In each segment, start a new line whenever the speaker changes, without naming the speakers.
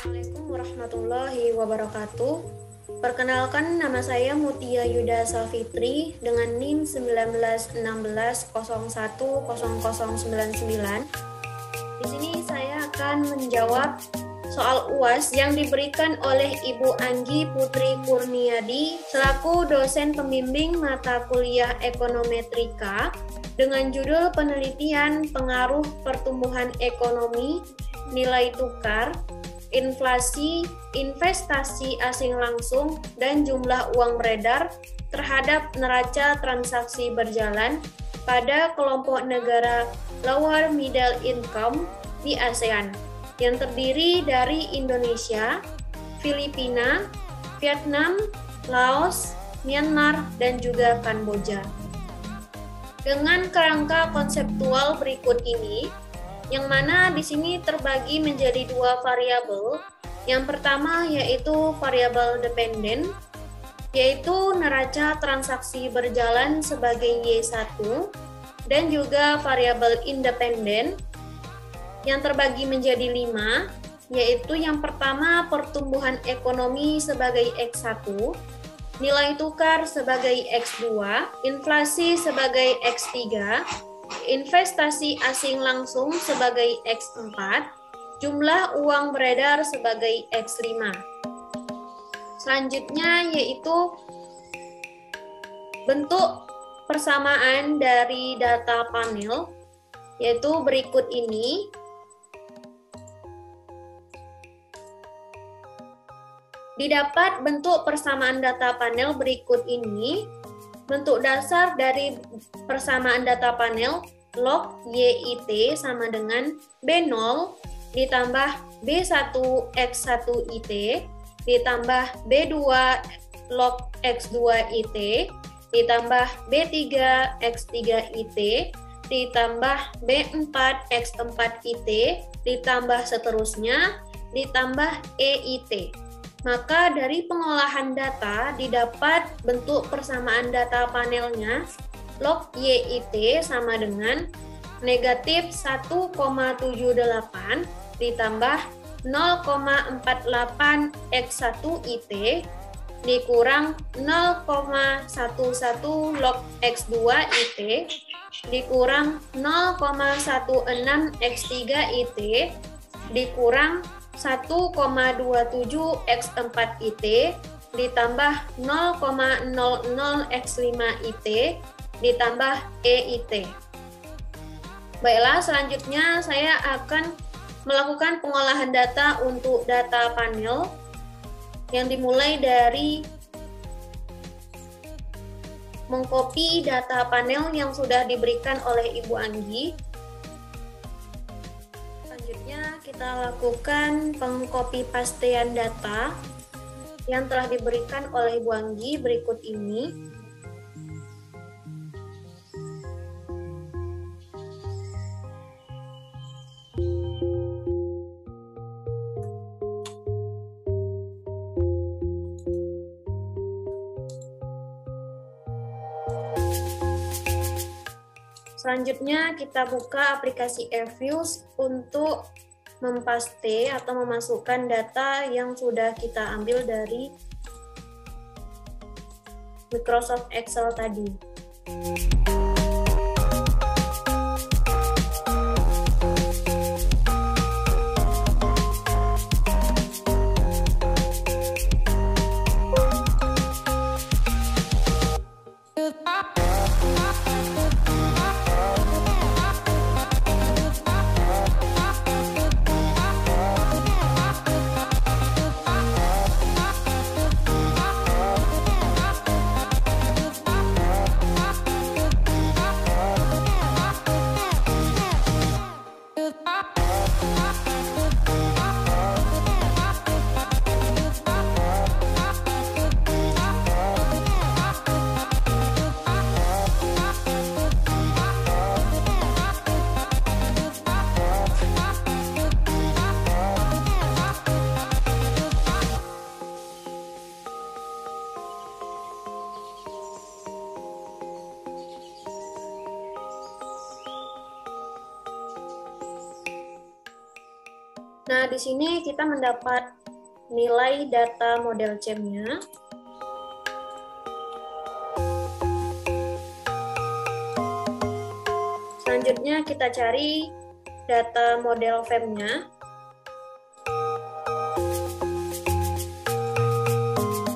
Assalamualaikum warahmatullahi wabarakatuh. Perkenalkan, nama saya Mutia Yuda Salfitri dengan NIM 1916010099. Di sini saya akan menjawab soal UAS yang diberikan oleh Ibu Anggi Putri Kurniadi selaku dosen pembimbing mata kuliah Ekonometrika dengan judul penelitian pengaruh pertumbuhan ekonomi, nilai tukar, inflasi, investasi asing langsung, dan jumlah uang beredar terhadap neraca transaksi berjalan pada kelompok negara lower middle income di ASEAN yang terdiri dari Indonesia, Filipina, Vietnam, Laos, Myanmar, dan juga Kamboja. Dengan kerangka konseptual berikut ini, yang mana di sini terbagi menjadi dua variabel. Yang pertama yaitu variabel dependen, yaitu neraca transaksi berjalan sebagai Y1, dan juga variabel independen yang terbagi menjadi 5, yaitu yang pertama pertumbuhan ekonomi sebagai X1, nilai tukar sebagai X2, inflasi sebagai X3, investasi asing langsung sebagai X4, jumlah uang beredar sebagai X5. Selanjutnya yaitu bentuk persamaan dari data panel, yaitu berikut ini. Didapat bentuk persamaan data panel berikut ini. Bentuk dasar dari persamaan data panel log YIT sama dengan B0 ditambah B1 X1 IT ditambah B2 log X2 IT ditambah B3 X3 IT ditambah B4 X4 IT ditambah seterusnya ditambah EIT. Maka dari pengolahan data didapat bentuk persamaan data panelnya log YIT sama dengan negatif 1,78 ditambah 0,48 X1 IT dikurang 0,11 log X2 IT dikurang 0,16 X3 IT dikurang 1,27 X4 IT ditambah 0,00 X5 IT ditambah EIT. Baiklah, selanjutnya saya akan melakukan pengolahan data untuk data panel yang dimulai dari mengcopy data panel yang sudah diberikan oleh Ibu Anggi. Selanjutnya kita lakukan pengcopy pastean data yang telah diberikan oleh Ibu Anggi berikut ini. Selanjutnya kita buka aplikasi eViews untuk mempaste atau memasukkan data yang sudah kita ambil dari Microsoft Excel tadi. Nah, di sini kita mendapat nilai data model CEM-nya. Selanjutnya kita cari data model FEM-nya.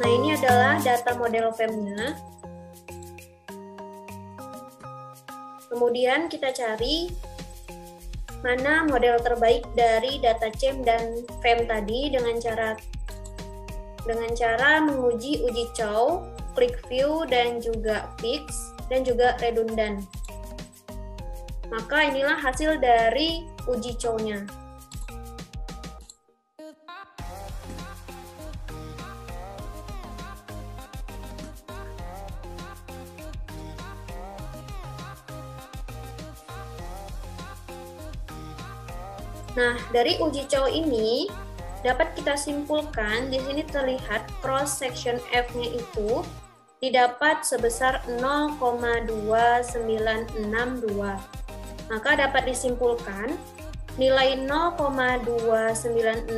Nah, ini adalah data model FEM-nya. Kemudian kita cari mana model terbaik dari data CEM dan FEM tadi dengan cara menguji uji Chow, click view, dan juga fix, dan juga redundan. Maka inilah hasil dari uji Chow-nya. Nah, dari uji Chow ini dapat kita simpulkan di sini terlihat cross section F-nya itu didapat sebesar 0,2962. Maka dapat disimpulkan nilai 0,2962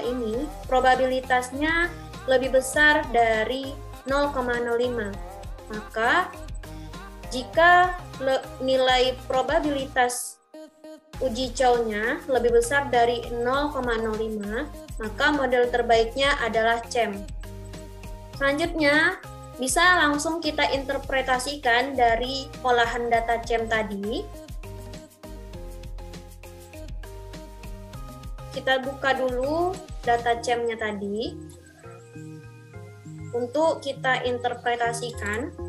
ini probabilitasnya lebih besar dari 0,05. Maka jika nilai probabilitas uji Chow-nya lebih besar dari 0,05, maka model terbaiknya adalah CEM. Selanjutnya, bisa langsung kita interpretasikan dari olahan data CEM tadi. Kita buka dulu data CEM-nya tadi untuk kita interpretasikan.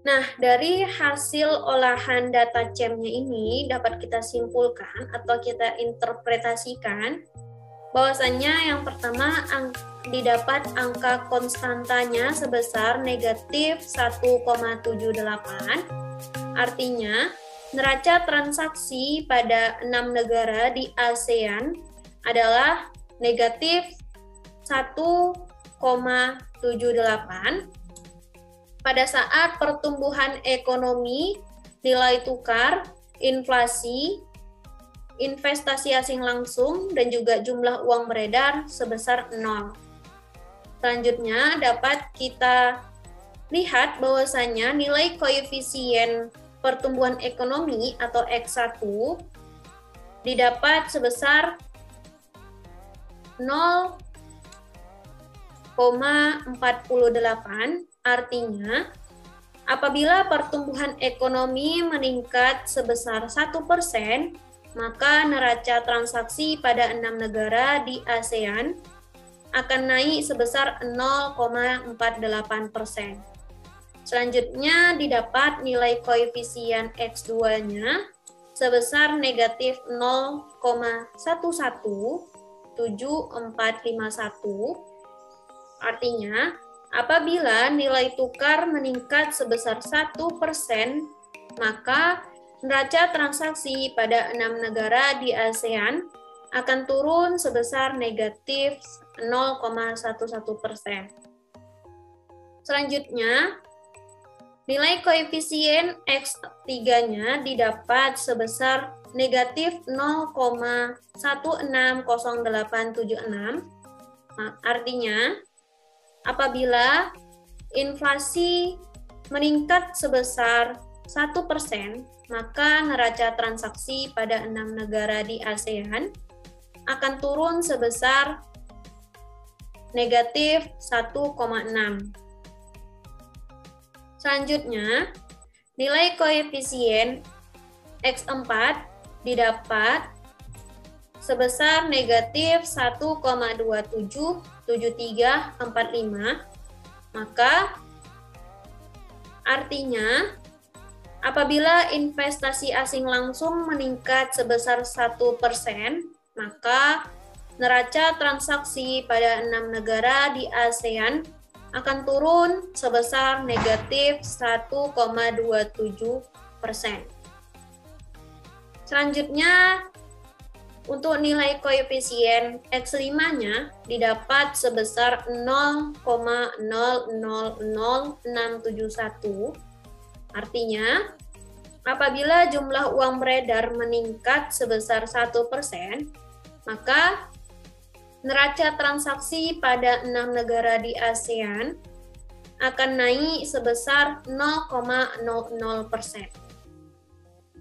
Nah, dari hasil olahan data CEM-nya ini dapat kita simpulkan atau kita interpretasikan bahwasannya yang pertama didapat angka konstantanya sebesar negatif 1,78. Artinya, neraca transaksi pada 6 negara di ASEAN adalah negatif 1,78. Pada saat pertumbuhan ekonomi, nilai tukar, inflasi, investasi asing langsung, dan juga jumlah uang beredar sebesar 0. Selanjutnya dapat kita lihat bahwasanya nilai koefisien pertumbuhan ekonomi atau X1 didapat sebesar 0,48. Artinya, apabila pertumbuhan ekonomi meningkat sebesar 1%, maka neraca transaksi pada 6 negara di ASEAN akan naik sebesar 0,48%. Selanjutnya didapat nilai koefisien X2-nya sebesar negatif 0,117451. Artinya, apabila nilai tukar meningkat sebesar 1%, maka neraca transaksi pada 6 negara di ASEAN akan turun sebesar negatif 0,11%. Selanjutnya, nilai koefisien X3-nya didapat sebesar negatif 0,160876. Artinya, apabila inflasi meningkat sebesar 1%, maka neraca transaksi pada 6 negara di ASEAN akan turun sebesar negatif 1,6. Selanjutnya, nilai koefisien X4 didapat sebesar negatif 1,277345. Maka artinya apabila investasi asing langsung meningkat sebesar 1%, maka neraca transaksi pada 6 negara di ASEAN akan turun sebesar negatif 1,27%. Selanjutnya, untuk nilai koefisien X5-nya didapat sebesar 0,000671. Artinya, apabila jumlah uang beredar meningkat sebesar 1%, maka neraca transaksi pada 6 negara di ASEAN akan naik sebesar 0,00%.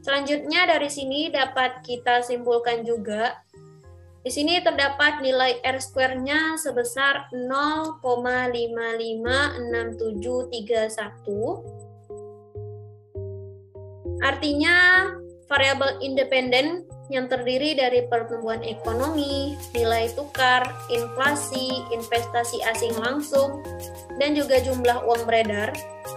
Selanjutnya dari sini dapat kita simpulkan juga, di sini terdapat nilai R-square-nya sebesar 0,556731. Artinya, variabel independen yang terdiri dari pertumbuhan ekonomi, nilai tukar, inflasi, investasi asing langsung, dan juga jumlah uang beredar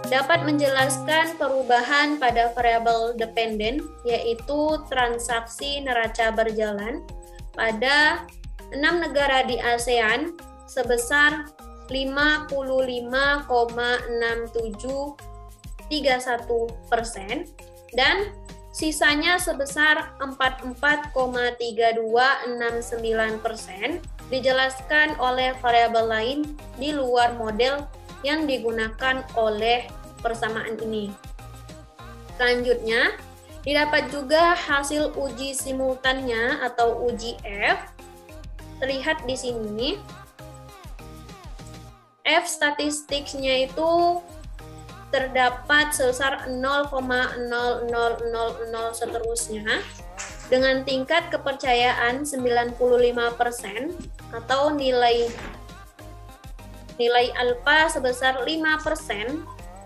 dapat menjelaskan perubahan pada variabel dependen, yaitu transaksi neraca berjalan pada 6 negara di ASEAN sebesar 55,6731% dan sisanya sebesar 44,3269% dijelaskan oleh variabel lain di luar model yang digunakan oleh persamaan ini. Selanjutnya, didapat juga hasil uji simultannya atau uji F. Terlihat di sini. F statistiknya itu terdapat sebesar 0,0000 seterusnya dengan tingkat kepercayaan 95% atau nilai alfa sebesar 5%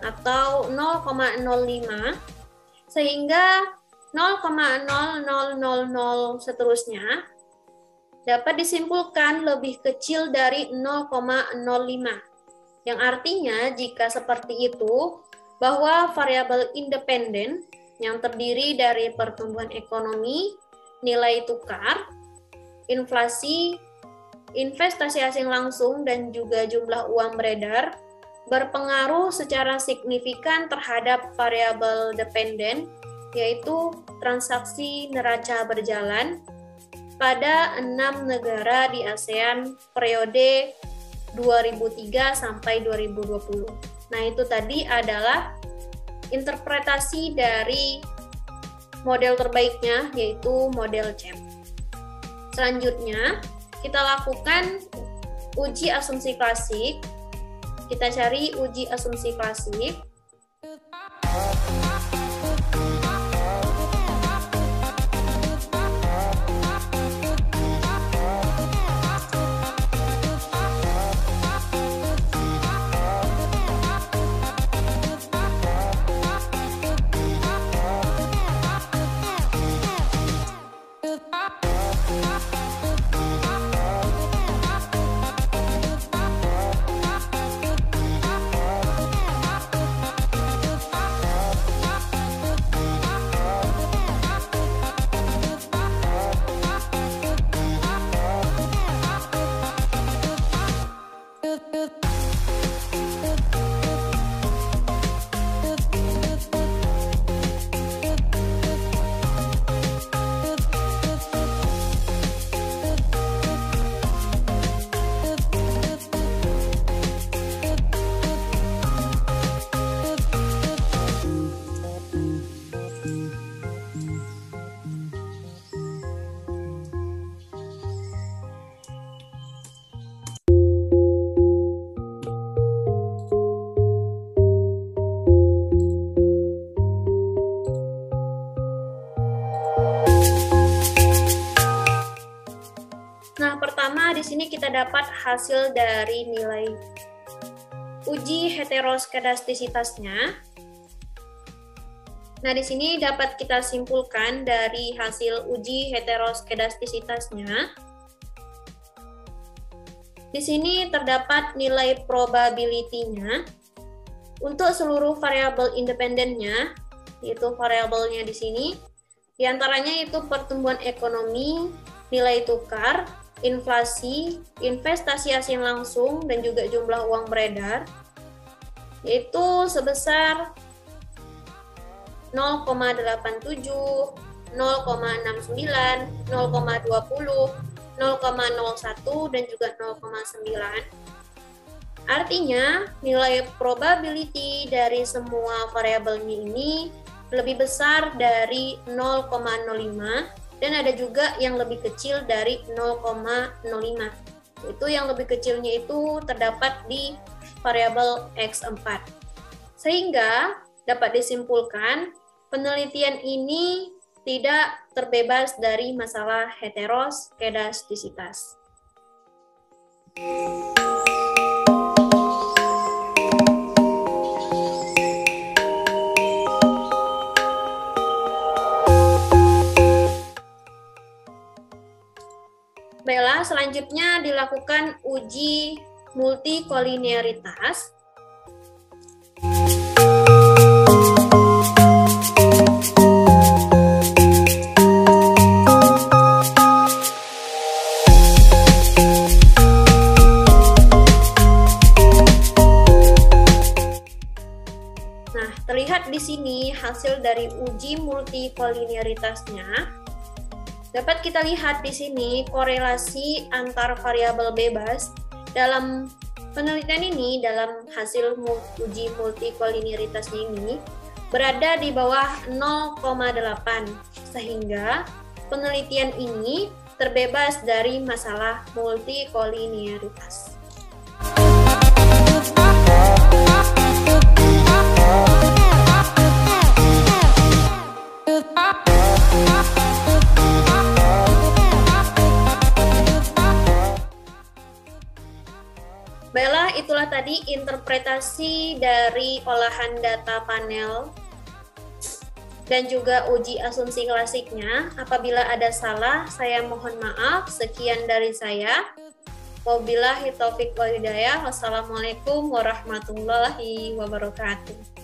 atau 0,05 sehingga 0,0000 seterusnya dapat disimpulkan lebih kecil dari 0,05. Yang artinya jika seperti itu, bahwa variabel independen yang terdiri dari pertumbuhan ekonomi, nilai tukar, inflasi, investasi asing langsung, dan juga jumlah uang beredar berpengaruh secara signifikan terhadap variabel dependen, yaitu transaksi neraca berjalan pada 6 negara di ASEAN periode 2003 sampai 2020. Nah, itu tadi adalah interpretasi dari model terbaiknya, yaitu model CEM. Selanjutnya, kita lakukan uji asumsi klasik. Kita cari uji asumsi klasik. Nah, pertama di sini kita dapat hasil dari nilai uji heteroskedastisitasnya. Nah, di sini dapat kita simpulkan dari hasil uji heteroskedastisitasnya. Di sini terdapat nilai probability-nya untuk seluruh variabel independennya, yaitu variabelnya di sini. Di antaranya itu pertumbuhan ekonomi, nilai tukar, inflasi, investasi asing langsung, dan juga jumlah uang beredar, yaitu sebesar 0,87, 0,69, 0,20, 0,01, dan juga 0,9. Artinya, nilai probability dari semua variabelnya ini lebih besar dari 0,05 dan ada juga yang lebih kecil dari 0,05. Itu yang lebih kecilnya itu terdapat di variabel X4. Sehingga dapat disimpulkan penelitian ini tidak terbebas dari masalah heteroskedastisitas. Baiklah, selanjutnya dilakukan uji multikolinearitas. Nah, terlihat di sini hasil dari uji multikolinearitasnya. Dapat kita lihat di sini korelasi antar variabel bebas dalam penelitian ini, dalam hasil uji multikolinearitasnya ini berada di bawah 0,8, sehingga penelitian ini terbebas dari masalah multikolinearitas. Baiklah, itulah tadi interpretasi dari olahan data panel dan juga uji asumsi klasiknya. Apabila ada salah, saya mohon maaf. Sekian dari saya. Wabillahi taufiq wal hidayah. Wassalamualaikum warahmatullahi wabarakatuh.